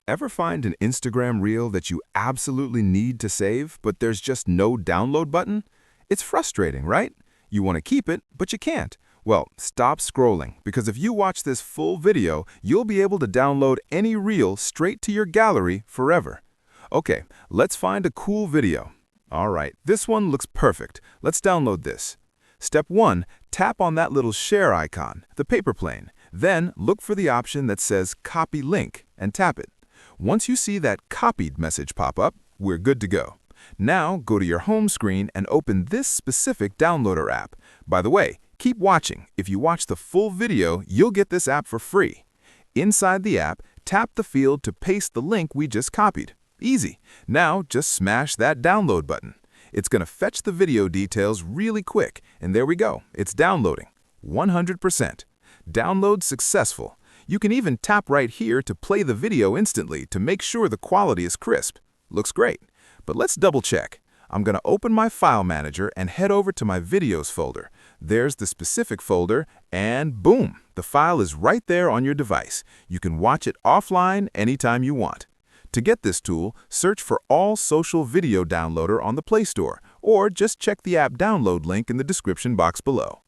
Ever find an Instagram reel that you absolutely need to save, but there's just no download button? It's frustrating, right? You want to keep it, but you can't. Well, stop scrolling, because if you watch this full video, you'll be able to download any reel straight to your gallery forever. Okay, let's find a cool video. All right, this one looks perfect. Let's download this. Step 1, tap on that little share icon, the paper plane. Then look for the option that says Copy Link and tap it. Once you see that copied message pop up, we're good to go. Now go to your home screen and open this specific downloader app. By the way, keep watching. If you watch the full video, you'll get this app for free. Inside the app, tap the field to paste the link we just copied. Easy. Now just smash that download button. It's going to fetch the video details really quick, and there we go. It's downloading. 100%. Download successful. You can even tap right here to play the video instantly to make sure the quality is crisp. Looks great. But let's double check. I'm going to open my file manager and head over to my videos folder. There's the specific folder, and boom, the file is right there on your device. You can watch it offline anytime you want. To get this tool, search for All Social Video Downloader on the Play Store, or just check the app download link in the description box below.